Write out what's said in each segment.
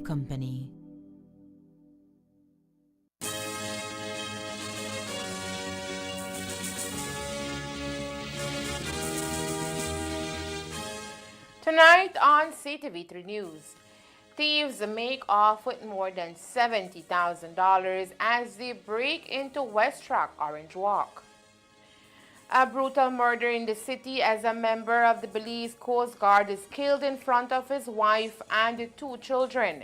company. Tonight on CTV3 News, thieves make off with more than $70,000 as they break into Westtrack Orange Walk. A brutal murder in the city as a member of the Belize Coast Guard is killed in front of his wife and 2 children.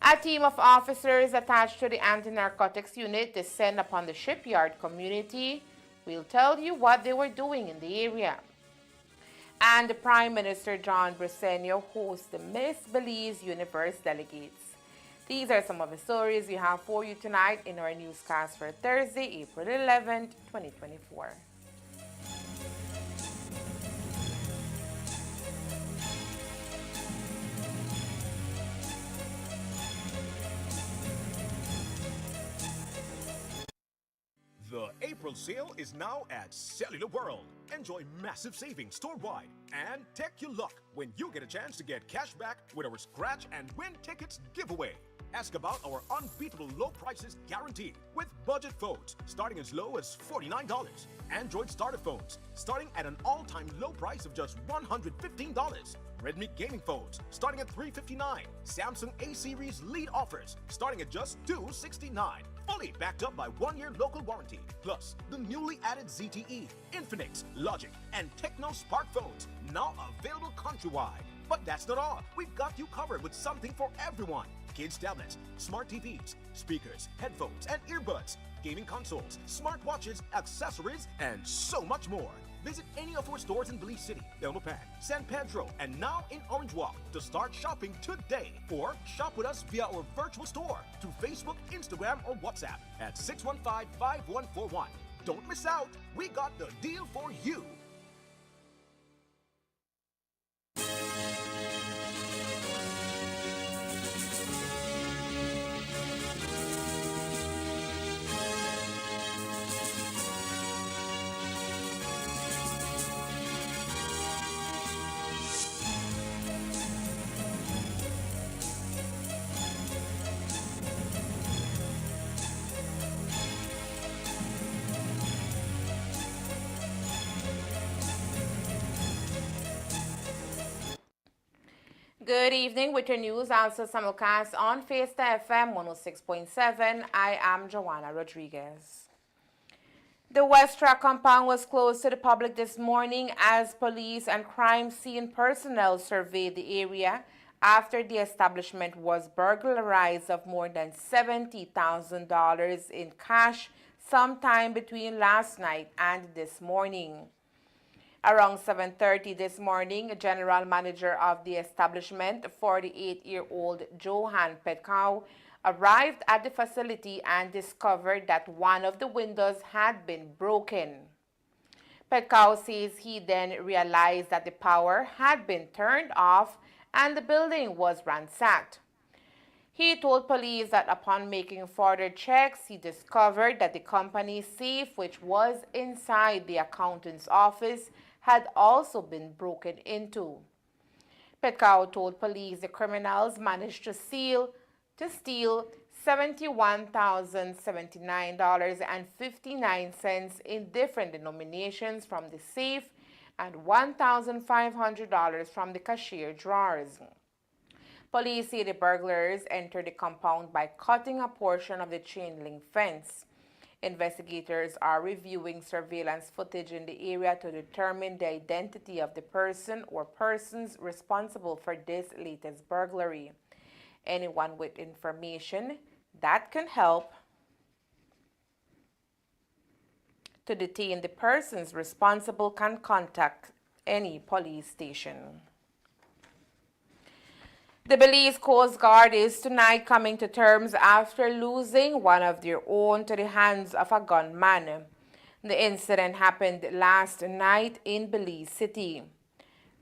A team of officers attached to the anti-narcotics unit descend upon the Shipyard community. We'll tell you what they were doing in the area. And Prime Minister John Briceño hosts the Miss Belize Universe delegates. These are some of the stories we have for you tonight in our newscast for Thursday, April 11th, 2024. The April sale is now at Cellular World. Enjoy massive savings store-wide and take your luck when you get a chance to get cash back with our Scratch and Win Tickets giveaway. Ask about our unbeatable low prices guaranteed with budget phones starting as low as $49. Android starter phones starting at an all-time low price of just $115. Redmi gaming phones starting at $359. Samsung A-series lead offers starting at just $269. Fully backed up by 1-year local warranty. Plus, the newly added ZTE, Infinix, Logic, and Techno Spark phones now available countrywide. But that's not all. We've got you covered with something for everyone. Kids tablets, smart TVs, speakers, headphones, and earbuds, gaming consoles, smartwatches, accessories, and so much more. Visit any of our stores in Belize City, Belmopan, San Pedro, and now in Orange Walk to start shopping today. Or shop with us via our virtual store through Facebook, Instagram, or WhatsApp at 615-5141. Don't miss out. We got the deal for you. Good evening with your news, also simulcast on Fiesta FM 106.7. I am Joanna Rodriguez. The Westtrack compound was closed to the public this morning as police and crime scene personnel surveyed the area after the establishment was burglarized of more than $70,000 in cash sometime between last night and this morning. Around 7:30 this morning, a general manager of the establishment, 48-year-old Johan Petkow, arrived at the facility and discovered that one of the windows had been broken. Petkow says he then realized that the power had been turned off and the building was ransacked. He told police that upon making further checks, he discovered that the company's safe, which was inside the accountant's office, had also been broken into. Petkow told police the criminals managed to steal $71,079.59 in different denominations from the safe and $1,500 from the cashier drawers. Police say the burglars entered the compound by cutting a portion of the chain-link fence. Investigators are reviewing surveillance footage in the area to determine the identity of the person or persons responsible for this latest burglary. Anyone with information that can help to detain the persons responsible can contact any police station. The Belize Coast Guard is tonight coming to terms after losing one of their own to the hands of a gunman. The incident happened last night in Belize City.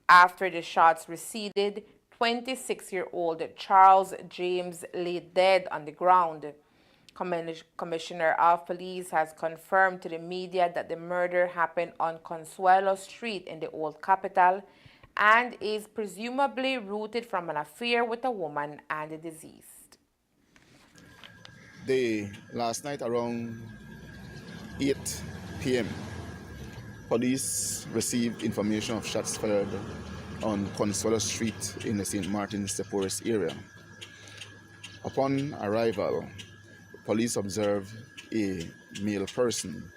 After the shots receded, 26-year-old Charles James lay dead on the ground. Commissioner of Police has confirmed to the media that the murder happened on Consuelo Street in the Old Capital and is presumably rooted from an affair with a woman and the deceased. Last night around 8 p.m., police received information of shots fired on Consuelo Street in the St. Martin's de Porres area. Upon arrival, police observed a male person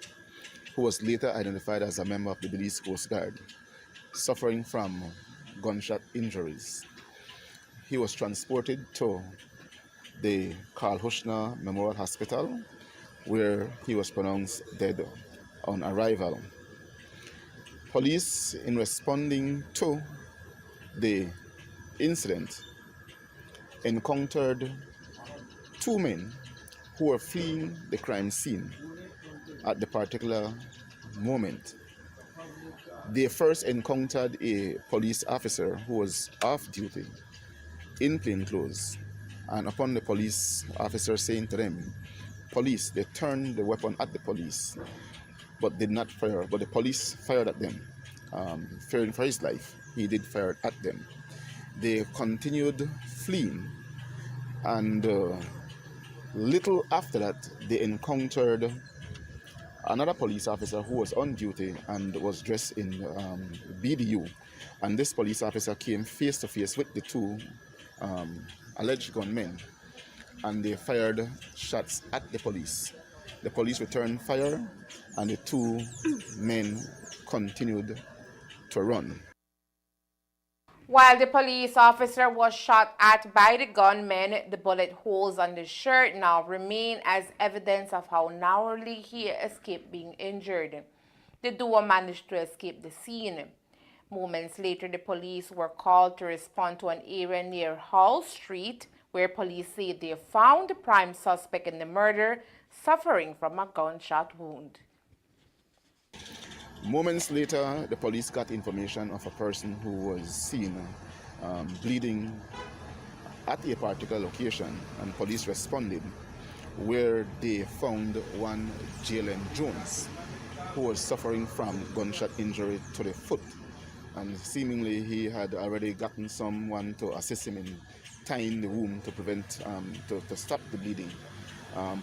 who was later identified as a member of the Belize Coast Guard, suffering from gunshot injuries. He was transported to the Carl Hushner Memorial Hospital, where he was pronounced dead on arrival. Police, in responding to the incident, encountered two men who were fleeing the crime scene at the particular moment. They first encountered a police officer who was off duty in plain clothes, and upon the police officer saying to them, "Police," they turned the weapon at the police, but did not fire. But the police fired at them, fearing for his life. He did fire at them. They continued fleeing, and little after that, they encountered another police officer who was on duty and was dressed in BDU. And this police officer came face to face with the two alleged gunmen, and they fired shots at the police. The police returned fire, and the two men continued to run. While the police officer was shot at by the gunman, the bullet holes on the shirt now remain as evidence of how narrowly he escaped being injured. The duo managed to escape the scene. Moments later, the police were called to respond to an area near Hall Street, where police say they found the prime suspect in the murder suffering from a gunshot wound. Moments later, the police got information of a person who was seen bleeding at a particular location, and police responded, where they found one Jalen Jones, who was suffering from gunshot injury to the foot, and seemingly he had already gotten someone to assist him in tying the wound to prevent, to stop the bleeding.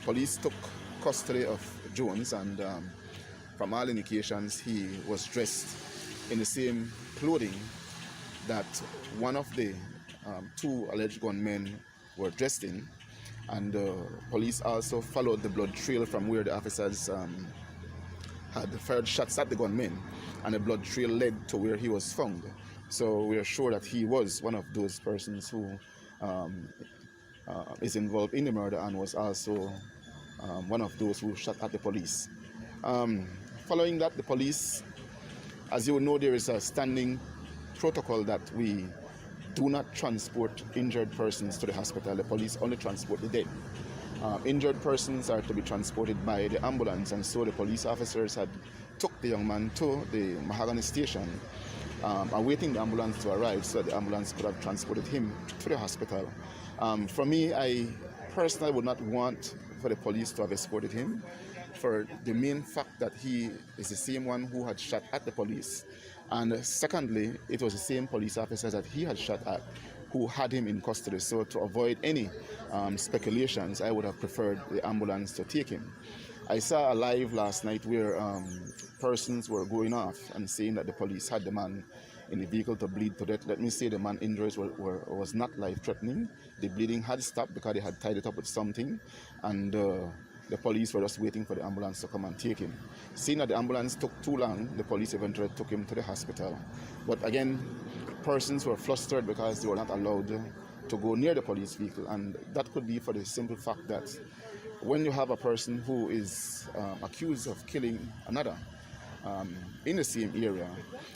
Police took custody of Jones, and from all indications, he was dressed in the same clothing that one of the two alleged gunmen were dressed in. And police also followed the blood trail from where the officers had fired shots at the gunmen, and the blood trail led to where he was found. So we are sure that he was one of those persons who is involved in the murder, and was also one of those who shot at the police. Following that, the police, as you know, there is a standing protocol that we do not transport injured persons to the hospital. The police only transport the dead. Injured persons are to be transported by the ambulance, and so the police officers had took the young man to the Mahogany station, awaiting the ambulance to arrive so that the ambulance could have transported him to the hospital. For me, I personally would not want for the police to have escorted him, for the main fact that he is the same one who had shot at the police. And secondly, it was the same police officers that he had shot at who had him in custody. So to avoid any speculations, I would have preferred the ambulance to take him. I saw a live last night where persons were going off and saying that the police had the man in the vehicle to bleed to death. Let me say the man's injuries was not life-threatening. The bleeding had stopped because they had tied it up with something, and the police were just waiting for the ambulance to come and take him. Seeing that the ambulance took too long, the police eventually took him to the hospital. But again, persons were flustered because they were not allowed to go near the police vehicle, and that could be for the simple fact that when you have a person who is accused of killing another in the same area,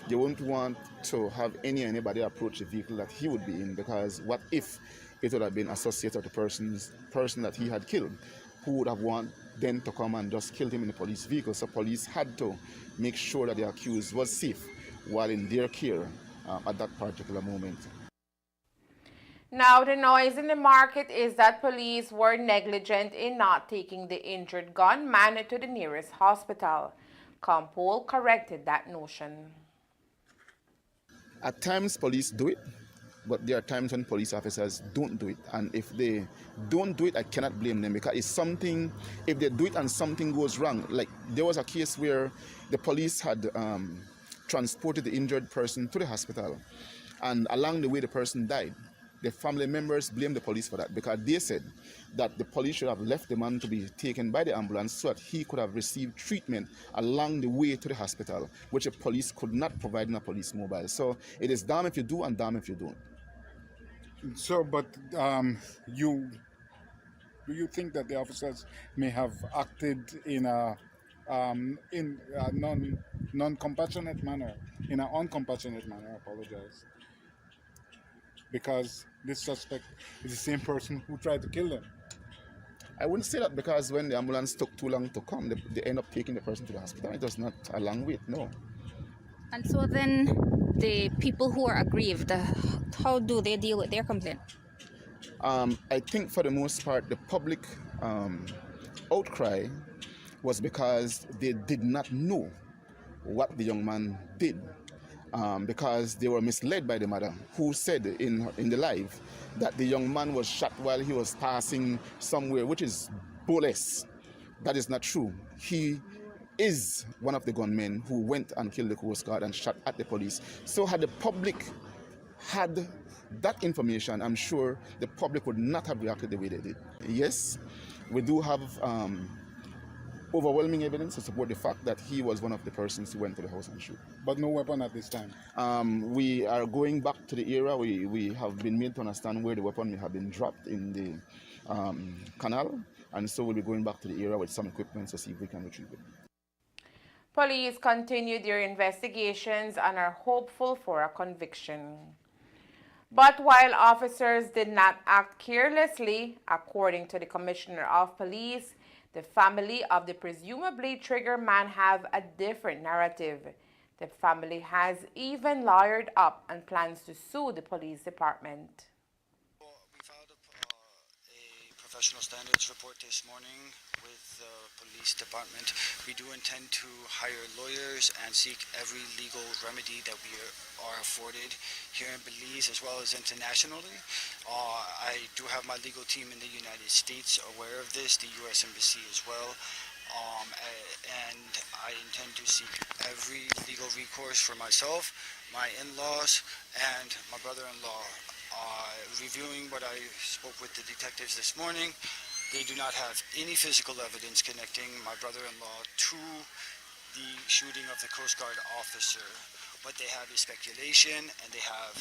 they won't want to have anybody approach the vehicle that he would be in, because what if it would have been associated with the person that he had killed, who would have wanted them to come and just kill him in the police vehicle. So police had to make sure that the accused was safe while in their care at that particular moment. Now, the noise in the market is that police were negligent in not taking the injured gunman to the nearest hospital. Compol corrected that notion. At times, police do it, but there are times when police officers don't do it. And if they don't do it, I cannot blame them because it's something, if they do it and something goes wrong, like there was a case where the police had transported the injured person to the hospital, and along the way, the person died. The family members blamed the police for that because they said that the police should have left the man to be taken by the ambulance so that he could have received treatment along the way to the hospital, which the police could not provide in a police mobile. So it is damn if you do and damn if you don't. So, but you do you think that the officers may have acted in a non-compassionate manner, in an uncompassionate manner? I apologize, because this suspect is the same person who tried to kill them. I wouldn't say that because when the ambulance took too long to come, they end up taking the person to the hospital. It was not a long wait, no. And so then the people who are aggrieved, how do they deal with their complaint? I think for the most part, the public outcry was because they did not know what the young man did, because they were misled by the mother, who said in the live that the young man was shot while he was passing somewhere, which is bogus. That is not true. He is one of the gunmen who went and killed the Coast Guard and shot at the police. So had the public had that information, I'm sure the public would not have reacted the way they did. Yes, we do have overwhelming evidence to support the fact that he was one of the persons who went to the house and shoot. But no weapon at this time. We are going back to the area. We have been made to understand where the weapon may have been dropped in the canal, and so we'll be going back to the area with some equipment to see if we can retrieve it. Police continue their investigations and are hopeful for a conviction. But while officers did not act carelessly, according to the Commissioner of Police, the family of the presumably trigger man have a different narrative. The family has even lawyered up and plans to sue the police department. We filed a professional standards report this morning with the police department. We do intend to hire lawyers and seek every legal remedy that we are afforded here in Belize as well as internationally. I do have my legal team in the United States aware of this, the U.S. Embassy as well. And I intend to seek every legal recourse for myself, my in-laws, and my brother-in-law. Reviewing what I spoke with the detectives this morning, they do not have any physical evidence connecting my brother-in-law to the shooting of the Coast Guard officer. What they have is speculation, and they have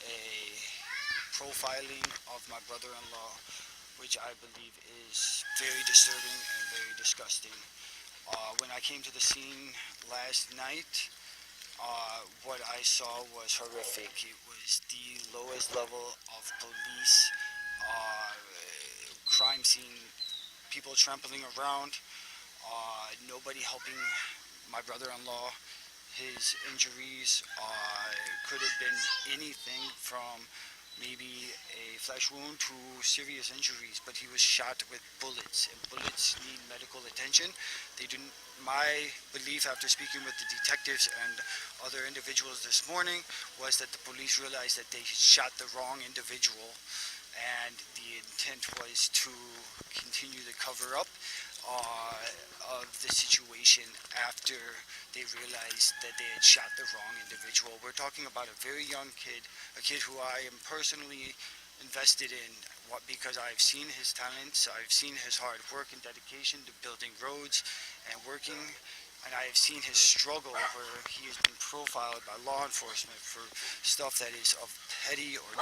a profiling of my brother-in-law, which I believe is very disturbing and very disgusting. When I came to the scene last night, what I saw was horrific. It was the lowest level of police crime scene, people trampling around, nobody helping my brother-in-law. His injuries could have been anything from maybe a flesh wound to serious injuries, but he was shot with bullets, and bullets need medical attention. They didn't. My belief after speaking with the detectives and other individuals this morning was that the police realized that they shot the wrong individual, and the intent was to continue the cover-up of the situation after they realized that they had shot the wrong individual. We're talking about a very young kid, a kid who I am personally invested in because I've seen his talents, I've seen his hard work and dedication to building roads and working, and I have seen his struggle where he has been profiled by law enforcement for stuff that is of petty or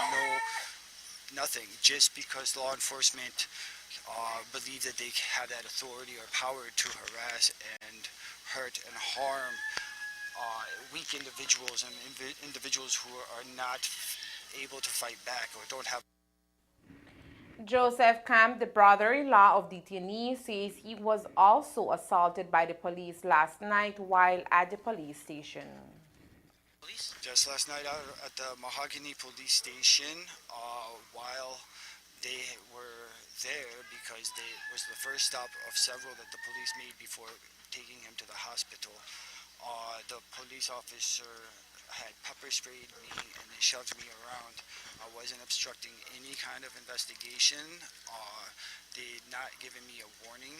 nothing, just because law enforcement believe that they have that authority or power to harass and hurt and harm weak individuals and individuals who are not able to fight back or don't have. Joseph Camp, the brother-in-law of detainee, says he was also assaulted by the police last night while at the police station. Just last night out at the Mahogany police station, while they were there, because it was the first stop of several that the police made before taking him to the hospital, the police officer had pepper sprayed me and they shoved me around. I wasn't obstructing any kind of investigation. They had not given me a warning.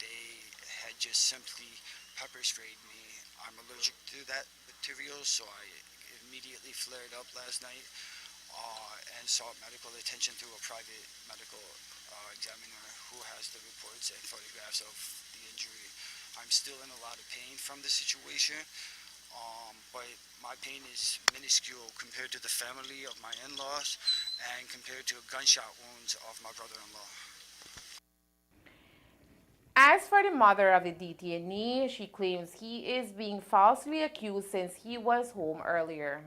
They had just simply pepper sprayed me. I'm allergic to that material, so I immediately flared up last night and sought medical attention through a private medical examiner who has the reports and photographs of the injury. I'm still in a lot of pain from the situation, but my pain is minuscule compared to the family of my in-laws and compared to gunshot wounds of my brother-in-law. As for the mother of the detainee, she claims he is being falsely accused since he was home earlier.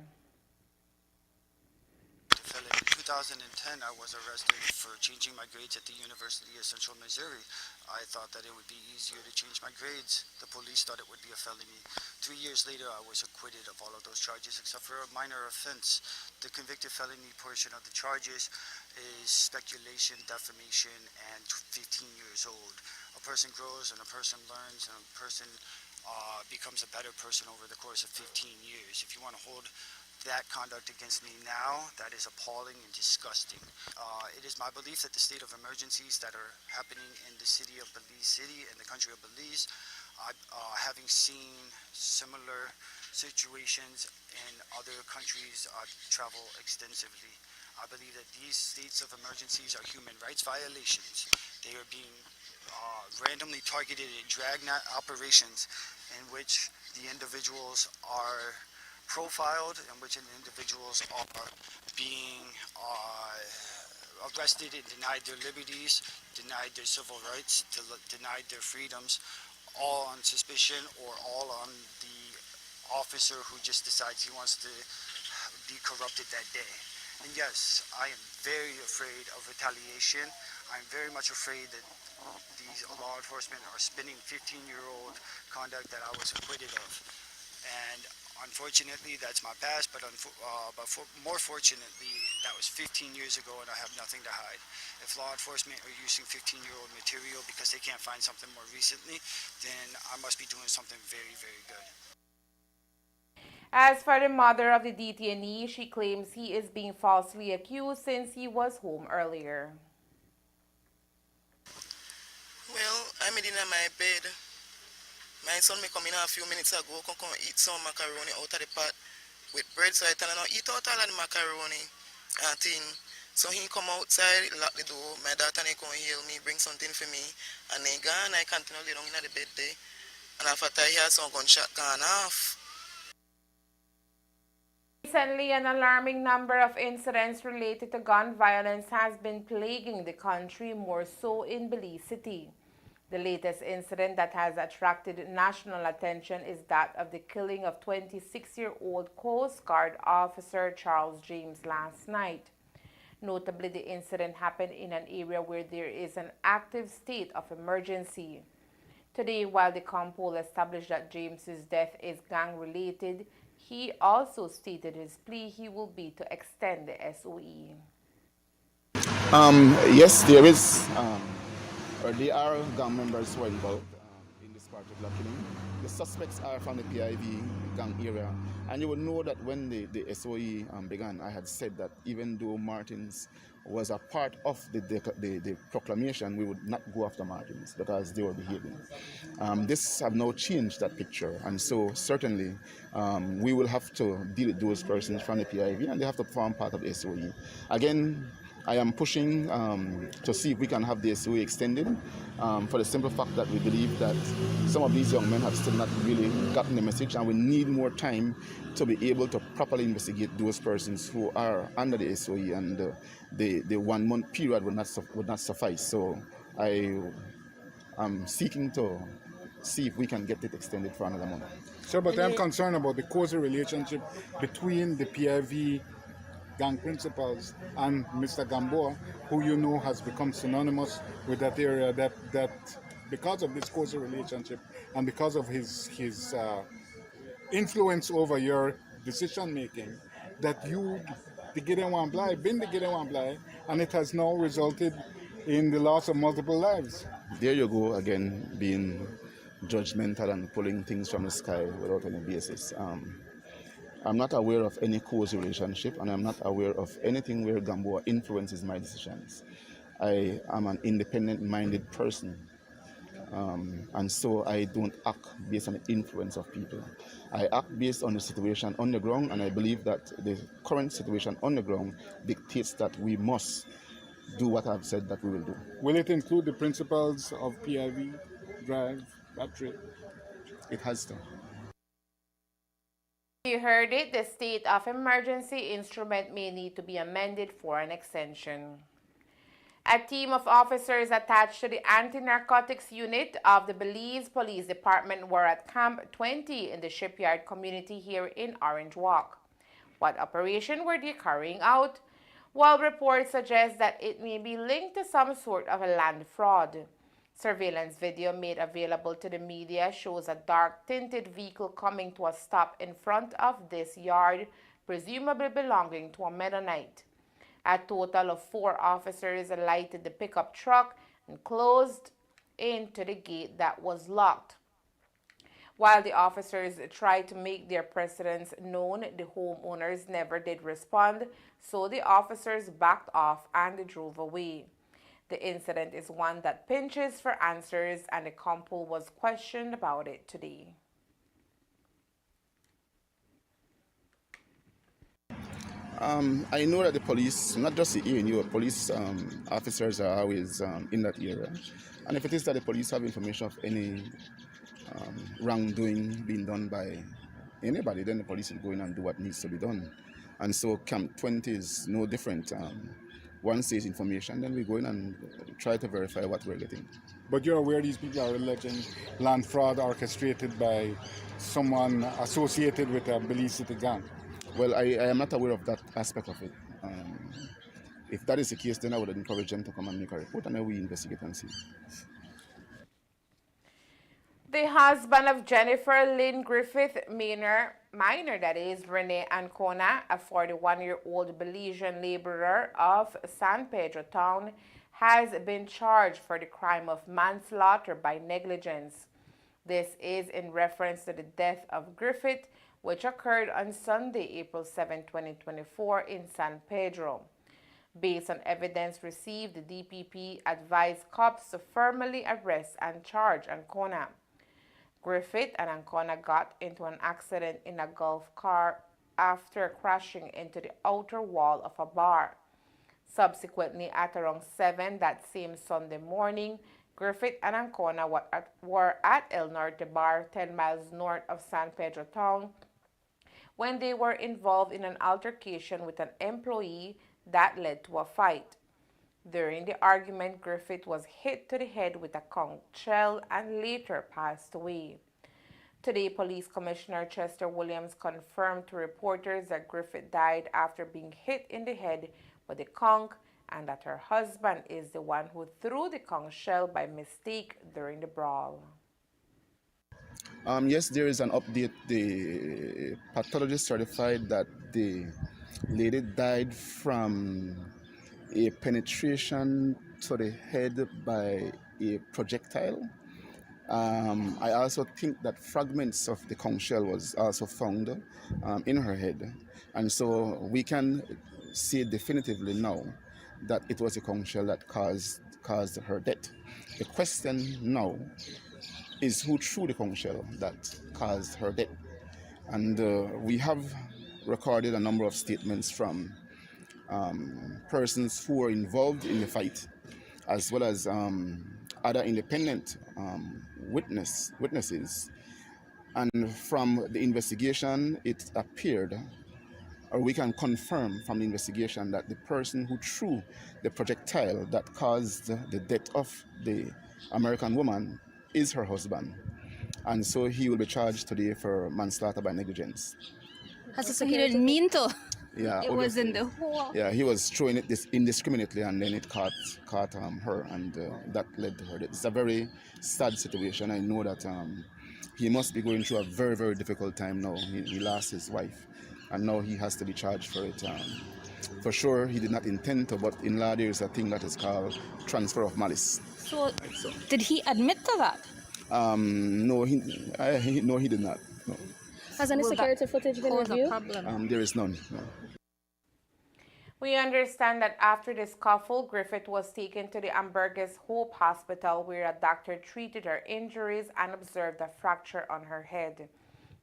In 2010, I was arrested for changing my grades at the University of Central Missouri. I thought that it would be easier to change my grades. The police thought it would be a felony. 3 years later, I was acquitted of all of those charges except for a minor offense. The convicted felony portion of the charges is speculation, defamation, and 15 years old. A person grows and a person learns and a person becomes a better person over the course of 15 years. If you want to hold that conduct against me now, that is appalling and disgusting. It is my belief that the state of emergencies that are happening in the city of Belize City and the country of Belize, having seen similar situations in other countries, travel extensively. I believe that these states of emergencies are human rights violations. They are being randomly targeted and dragnet operations in which the individuals are profiled, in which individuals are being arrested and denied their liberties, denied their civil rights, denied their freedoms, all on suspicion or all on the officer who just decides he wants to be corrupted that day. And yes, I am very afraid of retaliation. I'm very much afraid that these law enforcement are spinning 15-year-old conduct that I was acquitted of. And unfortunately, that's my past, but more fortunately, that was 15 years ago and I have nothing to hide. If law enforcement are using 15-year-old material because they can't find something more recently, then I must be doing something very, very good. As for the mother of the detainee, she claims he is being falsely accused since he was home earlier. Well, I'm in my bed. My son may come in a few minutes ago, come eat some macaroni out of the pot with bread, so I tell him, no, eat out all of the macaroni and thing. So he come outside, lock the door, my daughter they come heal me, bring something for me, and then gone, I continue lay down in the bed there. And after I hear some gunshot gone off. Recently, an alarming number of incidents related to gun violence has been plaguing the country, more so in Belize City. The latest incident that has attracted national attention is that of the killing of 26-year-old Coast Guard officer Charles James last night. Notably, the incident happened in an area where there is an active state of emergency. Today, while the Compol established that James's death is gang-related, he also stated his plea he will be to extend the SOE. Yes, there is. Or there are gang members who are involved in this particular killing. The suspects are from the PIV gang area. And you will know that when the SOE began, I had said that even though Martins was a part of the proclamation, we would not go after Martins because they were behaving. This have now changed that picture. And so certainly we will have to deal with those persons from the PIV and they have to form part of the SOE. Again, I am pushing to see if we can have the SOE extended for the simple fact that we believe that some of these young men have still not really gotten the message and we need more time to be able to properly investigate those persons who are under the SOE, and the 1 month period would not suffice. So I am seeking to see if we can get it extended for another month. So, but I'm concerned about the causal relationship between the PIV gang principals and Mr. Gamboa, who you know has become synonymous with that area, that because of this causal relationship and because of his influence over your decision making, that you the Gideon been the Gideon, and it has now resulted in the loss of multiple lives. There you go again, being judgmental and pulling things from the sky without any basis. I'm not aware of any close relationship, and I'm not aware of anything where Gamboa influences my decisions. I am an independent-minded person, and so I don't act based on the influence of people. I act based on the situation on the ground, and I believe that the current situation on the ground dictates that we must do what I've said that we will do. Will it include the principles of PIV, drive, battery? It has to. You heard it, the state of emergency instrument may need to be amended for an extension. A team of officers attached to the anti-narcotics unit of the Belize Police Department were at Camp 20 in the Shipyard community here in Orange Walk. What operation were they carrying out? Well, reports suggest that it may be linked to some sort of a land fraud. Surveillance video made available to the media shows a dark tinted vehicle coming to a stop in front of this yard, presumably belonging to a Mennonite. A total of 4 officers alighted the pickup truck and closed into the gate that was locked. While the officers tried to make their presence known, the homeowners never did respond, so the officers backed off and drove away. The incident is one that pinches for answers, and the couple was questioned about it today. I know that the police, not just the ANU, police officers are always in that area. And if it is that the police have information of any wrongdoing being done by anybody, then the police will go in and do what needs to be done. And so Camp 20 is no different. Once there's information, then we go in and try to verify what we're getting. But you're aware these people are alleging land fraud orchestrated by someone associated with a Belize City gang? Well, I am not aware of that aspect of it. If that is the case, then I would encourage them to come and make a report, and then we investigate and see. The husband of Jennifer Lynn Griffith Minor, Renee Ancona, a 41-year-old Belizean laborer of San Pedro town, has been charged for the crime of manslaughter by negligence. This is in reference to the death of Griffith, which occurred on Sunday, April 7, 2024 in San Pedro. Based on evidence received, the DPP advised cops to formally arrest and charge Ancona. Griffith and Ancona got into an accident in a Gulf car after crashing into the outer wall of a bar. Subsequently, at around 7 that same Sunday morning, Griffith and Ancona were at El Norte Bar, 10 miles north of San Pedro town, when they were involved in an altercation with an employee that led to a fight. During the argument, Griffith was hit to the head with a conch shell and later passed away. Today, Police Commissioner Chester Williams confirmed to reporters that Griffith died after being hit in the head with a conch and that her husband is the one who threw the conch shell by mistake during the brawl. Yes, there is an update. The pathologist certified that the lady died from a penetration to the head by a projectile. I also think that fragments of the conch shell was also found in her head. And so we can say definitively now that it was a conch shell that caused her death. The question now is who threw the conch shell that caused her death. And we have recorded a number of statements from persons who were involved in the fight, as well as other independent witnesses. And from the investigation, it appeared, or we can confirm from the investigation, that the person who threw the projectile that caused the death of the American woman is her husband. And so he will be charged today for manslaughter by negligence. So he didn't mean to. Yeah, it was in the hole. Yeah, he was throwing it indiscriminately, and then it caught her, and that led to her death. It's a very sad situation. I know that he must be going through a very, very difficult time now. He lost his wife, and now he has to be charged for it. For sure, he did not intend to, but in law there is a thing that is called transfer of malice. So, did he admit to that? No, he did not. No. Has any will security footage been cause a reviewed? problem. There is none. No. We understand that after the scuffle, Griffith was taken to the Ambergris Hope Hospital where a doctor treated her injuries and observed a fracture on her head.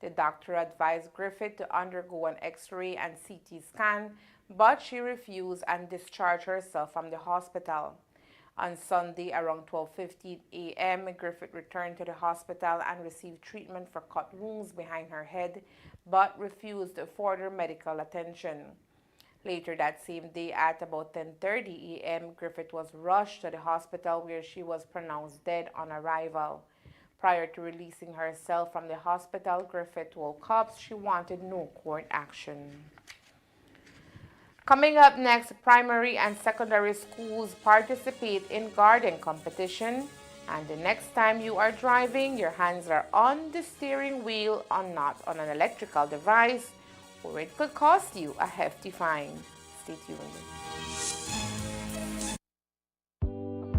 The doctor advised Griffith to undergo an X-ray and CT scan, but she refused and discharged herself from the hospital. On Sunday around 12:15 a.m., Griffith returned to the hospital and received treatment for cut wounds behind her head, but refused further medical attention. Later that same day at about 10:30 a.m., Griffith was rushed to the hospital where she was pronounced dead on arrival. Prior to releasing herself from the hospital, Griffith told cops she wanted no court action. Coming up next, primary and secondary schools participate in garden competition. And the next time you are driving, your hands are on the steering wheel and not on an electrical device, or it could cost you a hefty fine. Stay tuned.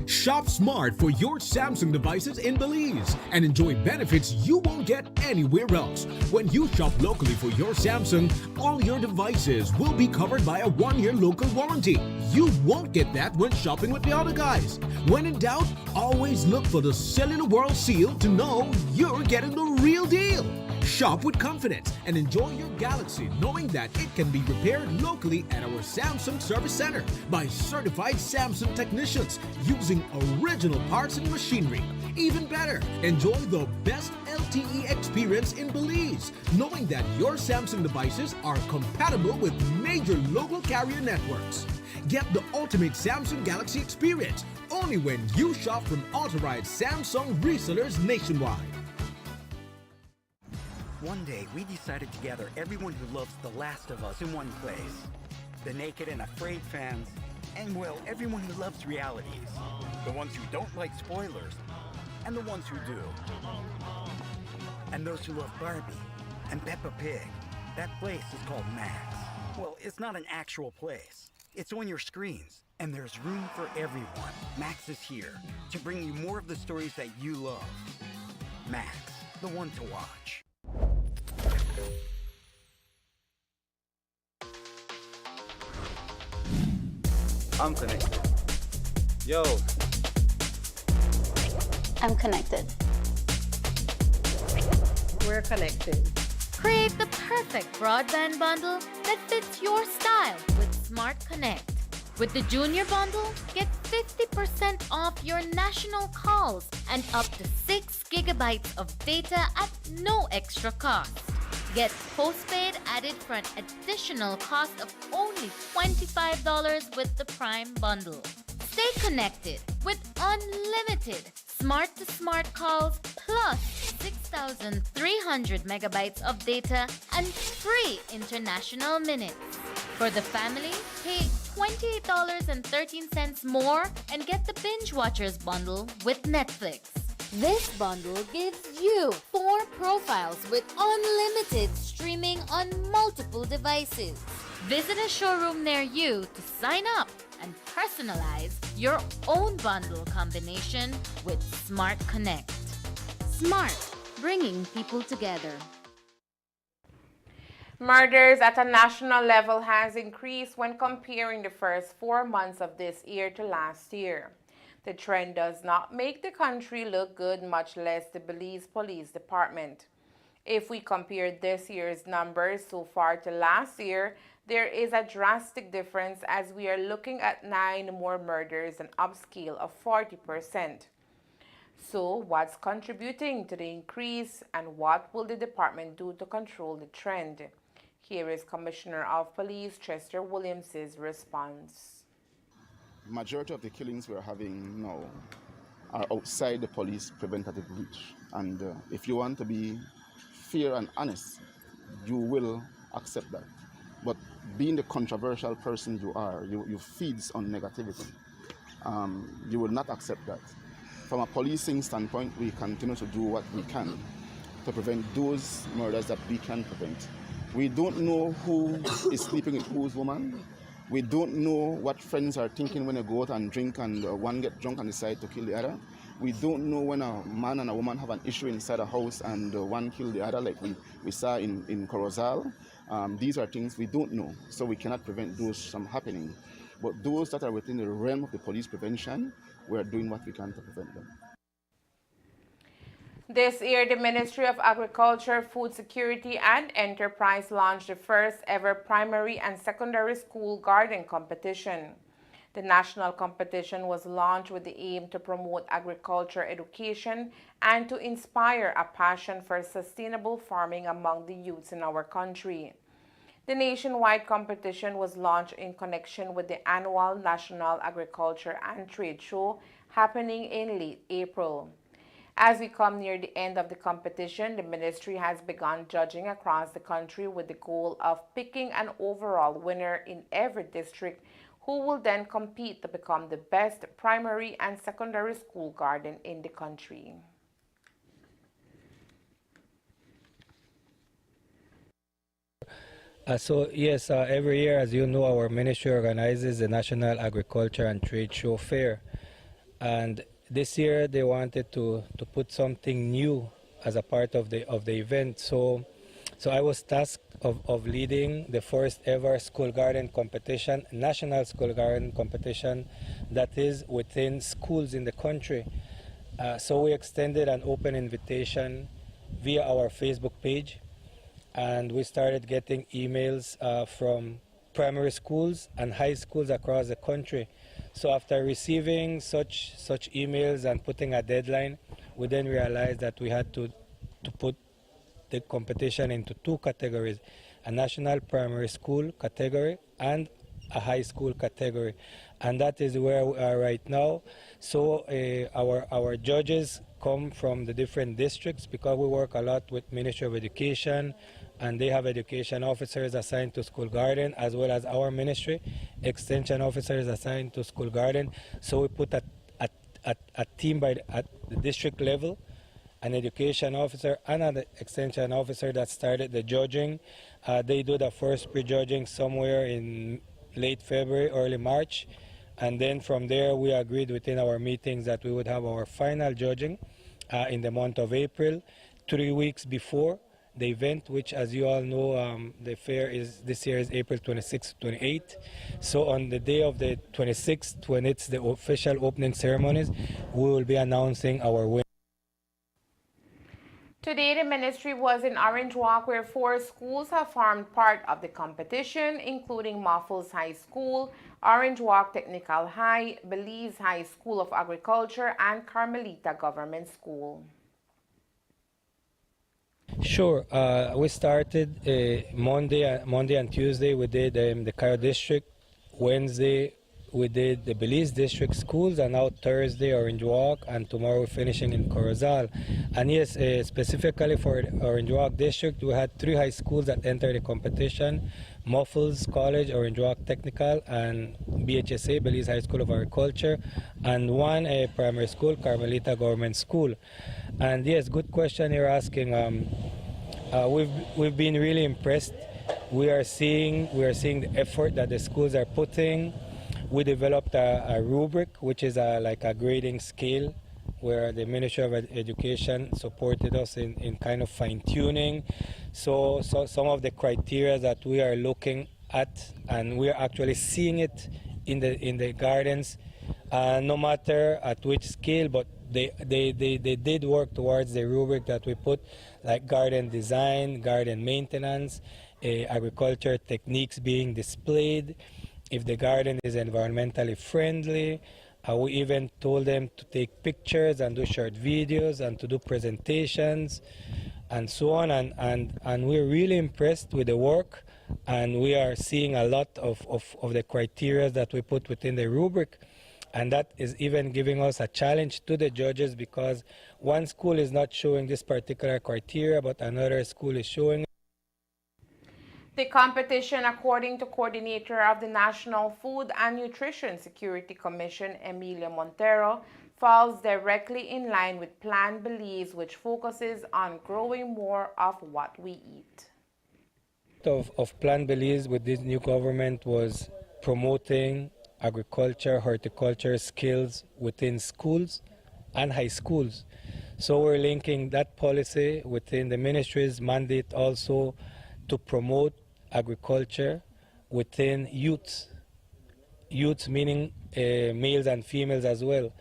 Shop smart for your Samsung devices in Belize and enjoy benefits you won't get anywhere else. When you shop locally for your Samsung, all your devices will be covered by a 1-year local warranty. You won't get that when shopping with the other guys. When in doubt, always look for the Cellular World seal to know you're getting the real deal. Shop with confidence and enjoy your Galaxy knowing that it can be repaired locally at our Samsung Service Center by certified Samsung technicians using original parts and machinery. Even better, enjoy the best LTE experience in Belize knowing that your Samsung devices are compatible with major local carrier networks. Get the ultimate Samsung Galaxy experience only when you shop from authorized Samsung resellers nationwide. One day, we decided to gather everyone who loves The Last of Us in one place. The naked and afraid fans, and well, everyone who loves realities. The ones who don't like spoilers, and the ones who do. And those who love Barbie and Peppa Pig. That place is called Max. Well, it's not an actual place. It's on your screens, and there's room for everyone. Max is here to bring you more of the stories that you love. Max, the one to watch. I'm connected. Yo. I'm connected. We're connected. Create the perfect broadband bundle that fits your style with Smart Connect. With the Junior Bundle, get 50% off your national calls and up to 6 gigabytes of data at no extra cost. Get postpaid added for an additional cost of only $25 with the Prime Bundle. Stay connected with unlimited smart-to-smart calls plus 6,300 megabytes of data and free international minutes. For the family, pay $28.13 more and get the Binge Watchers bundle with Netflix. This bundle gives you 4 profiles with unlimited streaming on multiple devices. Visit a showroom near you to sign up and personalize your own bundle combination with Smart Connect. Smart, bringing people together. Murders at a national level has increased when comparing the first 4 months of this year to last year. The trend does not make the country look good, much less the Belize Police Department. If we compare this year's numbers so far to last year, there is a drastic difference as we are looking at 9 more murders, an upscale of 40%. So, what's contributing to the increase and what will the department do to control the trend? Here is Commissioner of Police Chester Williams' response. Majority of the killings we're having now are outside the police preventative reach. And if you want to be fair and honest, you will accept that. But being the controversial person you are, you feeds on negativity. You will not accept that. From a policing standpoint, we continue to do what we can to prevent those murders that we can prevent. We don't know who is sleeping with whose woman. We don't know what friends are thinking when they go out and drink and one get drunk and decide to kill the other. We don't know when a man and a woman have an issue inside a house and one kill the other, like we saw in Corozal. These are things we don't know, so we cannot prevent those from happening. But those that are within the realm of the police prevention, we are doing what we can to prevent them. This year, the Ministry of Agriculture, Food Security and Enterprise launched the first ever primary and secondary school garden competition. The national competition was launched with the aim to promote agriculture education and to inspire a passion for sustainable farming among the youths in our country. The nationwide competition was launched in connection with the annual National Agriculture and Trade Show happening in late April. As we come near the end of the competition, the ministry has begun judging across the country with the goal of picking an overall winner in every district who will then compete to become the best primary and secondary school garden in the country. Every year, as you know, our ministry organizes the National Agriculture and Trade Show Fair. And this year they wanted to put something new as a part of the event. So I was tasked of leading the first ever school garden competition, national school garden competition that is within schools in the country. So we extended an open invitation via our Facebook page, and we started getting emails from primary schools and high schools across the country. So after receiving such emails and putting a deadline, we then realized that we had to put the competition into two categories: a national primary school category and a high school category. And that is where we are right now. So our judges come from the different districts, because we work a lot with Ministry of Education, and they have education officers assigned to school garden, as well as our ministry, extension officers assigned to school garden. So we put a team at the district level, an education officer and an extension officer that started the judging. They do the first pre-judging somewhere in late February, early March. And then from there, we agreed within our meetings that we would have our final judging in the month of April, 3 weeks before the event, which, as you all know, the fair this year is April 26th to 28th. So on the day of the 26th, when it's the official opening ceremonies, we will be announcing our winner. Today, the ministry was in Orange Walk, where 4 schools have formed part of the competition, including Muffles High School, Orange Walk Technical High, Belize High School of Agriculture, and Carmelita Government School. Sure. We started Monday and Tuesday. We did the Cairo District. Wednesday we did the Belize District schools, and now Thursday Orange Walk, and tomorrow we're finishing in Corozal. And yes, specifically for Orange Walk District, we had 3 high schools that entered the competition: Muffles College, Orange Walk Technical, and BHSA, Belize High School of Agriculture, and 1 primary school, Carmelita Government School. And yes, good question you're asking. We've been really impressed. We are seeing the effort that the schools are putting. We developed a rubric, which is like a grading scale, where the Ministry of Education supported us in kind of fine-tuning. So some of the criteria that we are looking at, and we are actually seeing it in the gardens, no matter at which scale, but they did work towards the rubric that we put, like garden design, garden maintenance, agriculture techniques being displayed, if the garden is environmentally friendly. We even told them to take pictures and do short videos and to do presentations and so on. And we're really impressed with the work, and we are seeing a lot of the criteria that we put within the rubric. And that is even giving us a challenge to the judges, because one school is not showing this particular criteria, but another school is showing it. The competition, according to coordinator of the National Food and Nutrition Security Commission, Emilia Montero, falls directly in line with Plan Belize, which focuses on growing more of what we eat. Of Plan Belize with this new government was promoting agriculture, horticulture skills within schools, and high schools. So we're linking that policy within the ministry's mandate also to promote agriculture within youth. Youth meaning males and females as well,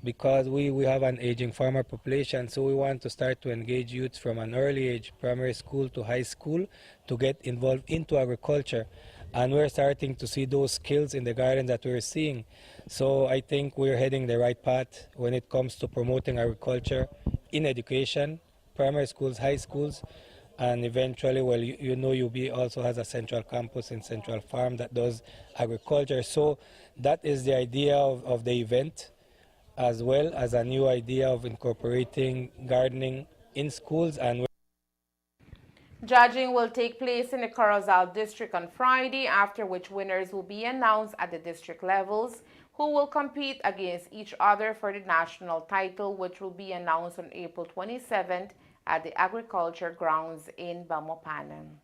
because we have an aging farmer population, so we want to start to engage youth from an early age, primary school to high school, to get involved into agriculture. And we're starting to see those skills in the gardens that we're seeing. So I think we're heading the right path when it comes to promoting agriculture in education, primary schools, high schools, and eventually, well, you know UB also has a central campus in Central Farm that does agriculture. So that is the idea of the event, as well as a new idea of incorporating gardening in schools. And judging will take place in the Corozal district on Friday, after which winners will be announced at the district levels, who will compete against each other for the national title, which will be announced on April 27th at the agriculture grounds in Belmopan.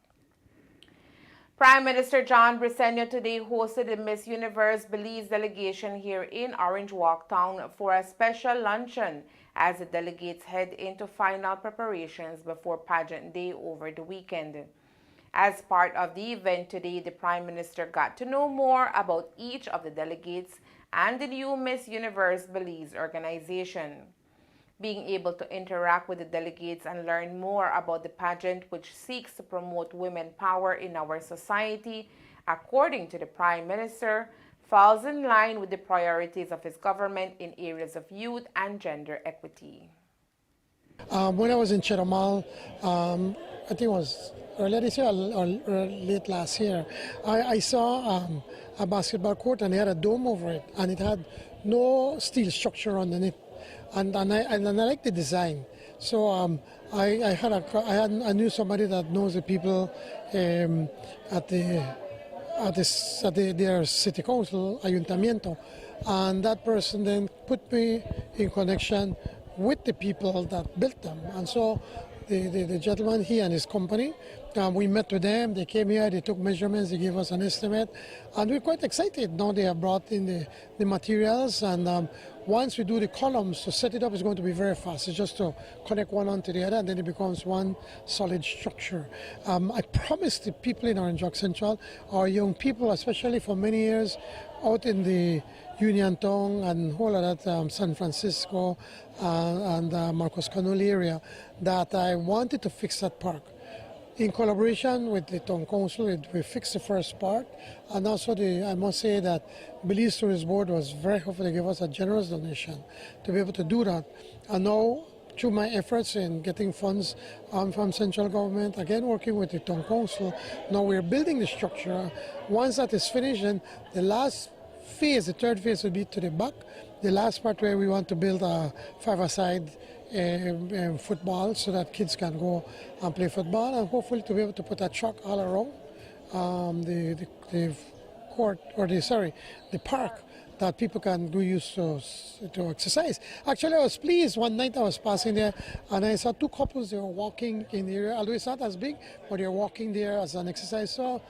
Prime Minister John Briceño today hosted the Miss Universe Belize delegation here in Orange Walk Town for a special luncheon as the delegates head into final preparations before pageant day over the weekend. As part of the event today, the Prime Minister got to know more about each of the delegates and the new Miss Universe Belize organization. Being able to interact with the delegates and learn more about the pageant, which seeks to promote women power in our society, according to the Prime Minister, falls in line with the priorities of his government in areas of youth and gender equity. When I was in Chetumal, I think it was earlier this year or late last year, I saw a basketball court, and it had a dome over it, and it had no steel structure underneath. And I like the design. So I knew somebody that knows the people at their city council, ayuntamiento, and that person then put me in connection with the people that built them. And so the gentleman, he and his company, we met with them. They came here, they took measurements, they gave us an estimate, and we're quite excited. Now they have brought in the materials, and once we do the columns, to set it up is going to be very fast. It's just to connect one onto the other, and then it becomes one solid structure. I promised the people in Orange Walk Central, our young people, especially for many years out in the Union Town and whole of that San Francisco and Marcos Canoli area, that I wanted to fix that park. In collaboration with the town council, we fixed the first part, and also I must say that Belize Tourist Board was very helpful to give us a generous donation to be able to do that. And now, through my efforts in getting funds from central government, again working with the town council, now we're building the structure. Once that is finished, then the last phase, the third phase, will be to the back. The last part where we want to build a five-a-side football so that kids can go and play football, and hopefully to be able to put a track all around the court, or the park, that people can do use to exercise. Actually, I was pleased. One night I was passing there and I saw two couples. They were walking in the area, although it's not as big, but they're walking there as an exercise. So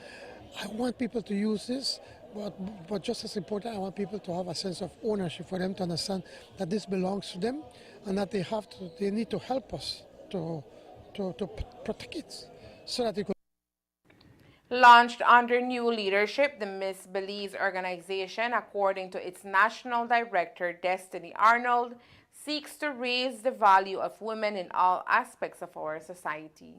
I want people to use this. But just as important, I want people to have a sense of ownership, for them to understand that this belongs to them, and that they need to help us to protect it, so that they could. Launched under new leadership, the Miss Belize organization, according to its national director, Destiny Arnold, seeks to raise the value of women in all aspects of our society.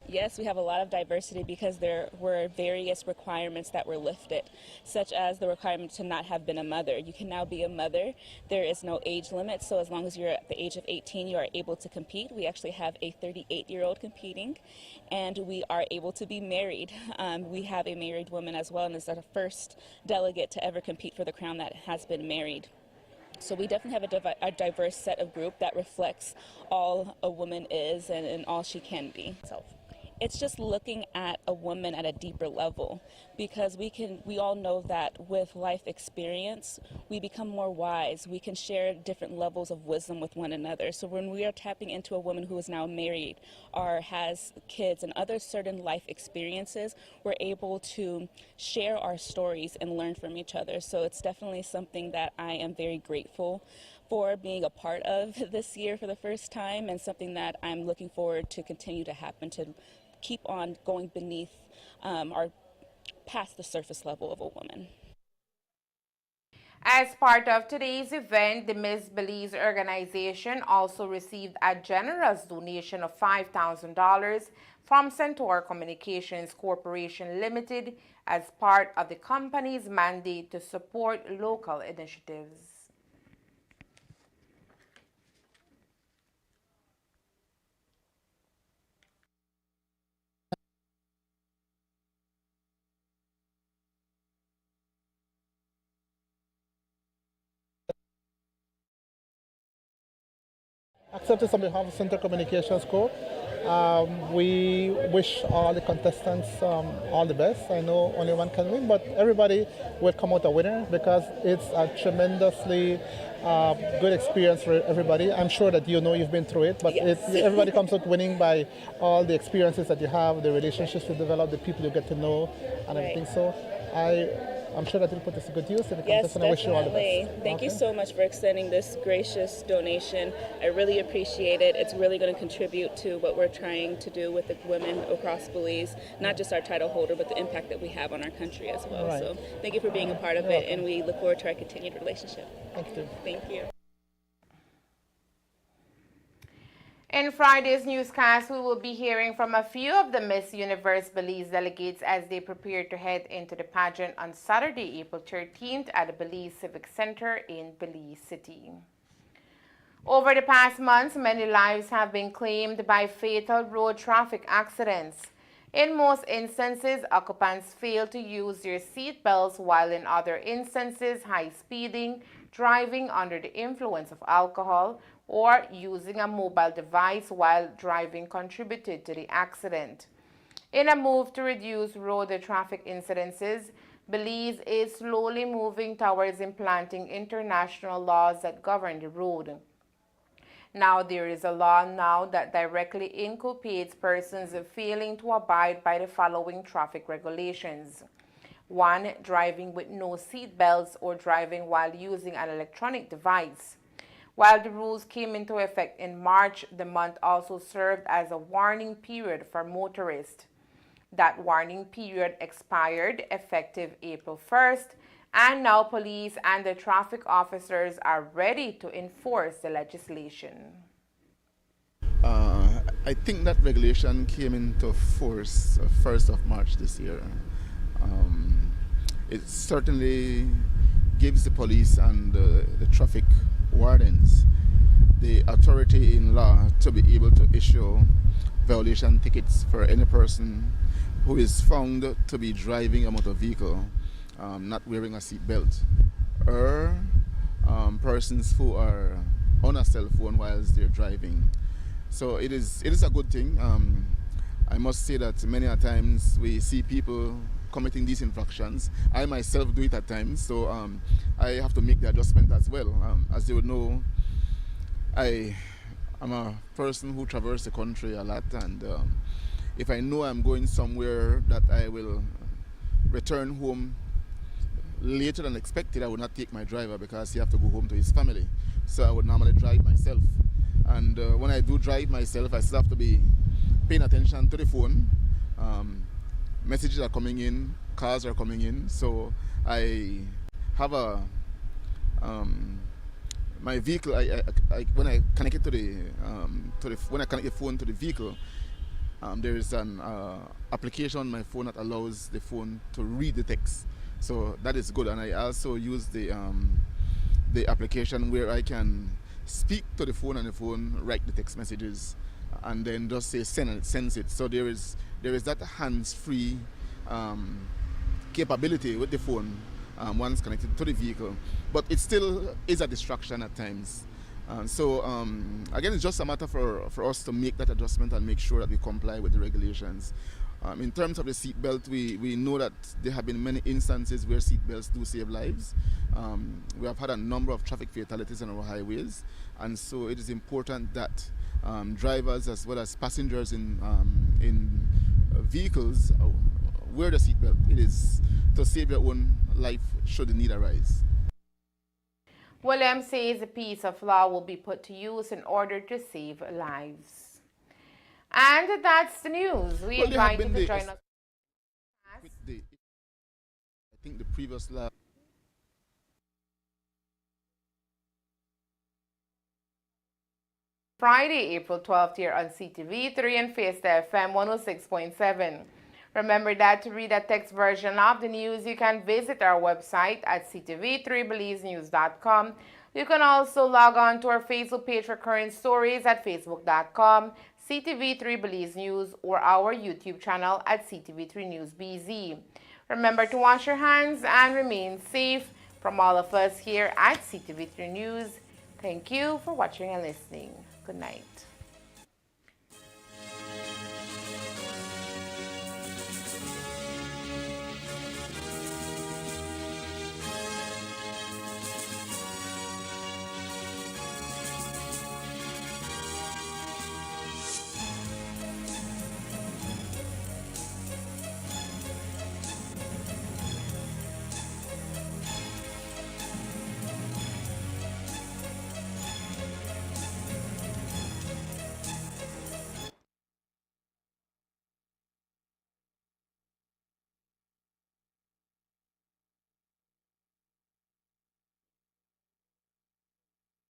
Yes, we have a lot of diversity because there were various requirements that were lifted, such as the requirement to not have been a mother. You can now be a mother. There is no age limit, so as long as you're at the age of 18, you are able to compete. We actually have a 38-year-old competing, and we are able to be married. We have a married woman as well, and is the first delegate to ever compete for the crown that has been married. So we definitely have a diverse set of group that reflects all a woman is and all she can be. It's just looking at a woman at a deeper level, because we all know that with life experience, we become more wise. We can share different levels of wisdom with one another. So when we are tapping into a woman who is now married or has kids and other certain life experiences, we're able to share our stories and learn from each other. So it's definitely something that I am very grateful for being a part of this year for the first time, and something that I'm looking forward to continue to happen, to keep on going beneath or past the surface level of a woman. As part of today's event, the Miss Belize organization also received a generous donation of $5,000 from Centaur Communications Corporation Limited as part of the company's mandate to support local initiatives. Accepted on behalf of Center Communications Corp. We wish all the contestants all the best. I know only one can win, but everybody will come out a winner because it's a tremendously good experience for everybody. I'm sure that you've been through it, but yes. Everybody comes out winning by all the experiences that you have, the relationships you develop, the people you get to know, and everything. So I'm sure that you'll put this to good use in the contest, and I wish you all the best. Thank you so much for extending this gracious donation. I really appreciate it. It's really going to contribute to what we're trying to do with the women across Belize, not just our title holder, but the impact that we have on our country as well. Right. So thank you for being a part of it, and we look forward to our continued relationship. Thank you. Thank you. In Friday's newscast, we will be hearing from a few of the Miss Universe Belize delegates as they prepare to head into the pageant on Saturday, April 13th at the Belize Civic Center in Belize City. Over the past months, many lives have been claimed by fatal road traffic accidents. In most instances, occupants fail to use their seat belts, while in other instances, high speeding, driving under the influence of alcohol, or using a mobile device while driving contributed to the accident. In a move to reduce road traffic incidences, Belize is slowly moving towards implanting international laws that govern the road. Now there is a law now that directly inculpates persons failing to abide by the following traffic regulations. 1. Driving with no seat belts or driving while using an electronic device. While the rules came into effect in March, the month also served as a warning period for motorists. That warning period expired effective April 1st, and now police and the traffic officers are ready to enforce the legislation. I think that regulation came into force 1st of March this year. It certainly gives the police and the traffic wardens the authority in law to be able to issue violation tickets for any person who is found to be driving a motor vehicle not wearing a seat belt, or persons who are on a cell phone whilst they're driving. So it is a good thing. I must say that many a times we see people committing these infractions. I myself do it at times, so I have to make the adjustment as well. As you would know, I am a person who traverses the country a lot, and if I know I'm going somewhere that I will return home later than expected, I would not take my driver because he have to go home to his family. So I would normally drive myself. And when I do drive myself, I still have to be paying attention to the phone. Messages are coming in, cars are coming in, so I have a my vehicle. When I connect it to the when I connect the phone to the vehicle, there is an application on my phone that allows the phone to read the text. So that is good, and I also use the application where I can speak to the phone and the phone write the text messages, and then just say send and it sends it. So there is that hands-free capability with the phone once connected to the vehicle, but it still is a distraction at times. So again, it's just a matter for us to make that adjustment and make sure that we comply with the regulations. In terms of the seatbelt, we know that there have been many instances where seatbelts do save lives. We have had a number of traffic fatalities on our highways, and so it is important that drivers as well as passengers in vehicles wear the seatbelt. It is to save your own life should the need arise. Williams says a piece of law will be put to use in order to save lives. And that's the news. We invite you to join us. I think the previous law. Friday, April 12th here on CTV3 and Fiesta FM 106.7. Remember that to read a text version of the news, you can visit our website at ctv3belizenews.com. You can also log on to our Facebook page for current stories at facebook.com, CTV3 Belize News, or our YouTube channel at CTV3 News BZ. Remember to wash your hands and remain safe. From all of us here at CTV3 News, thank you for watching and listening. Good night.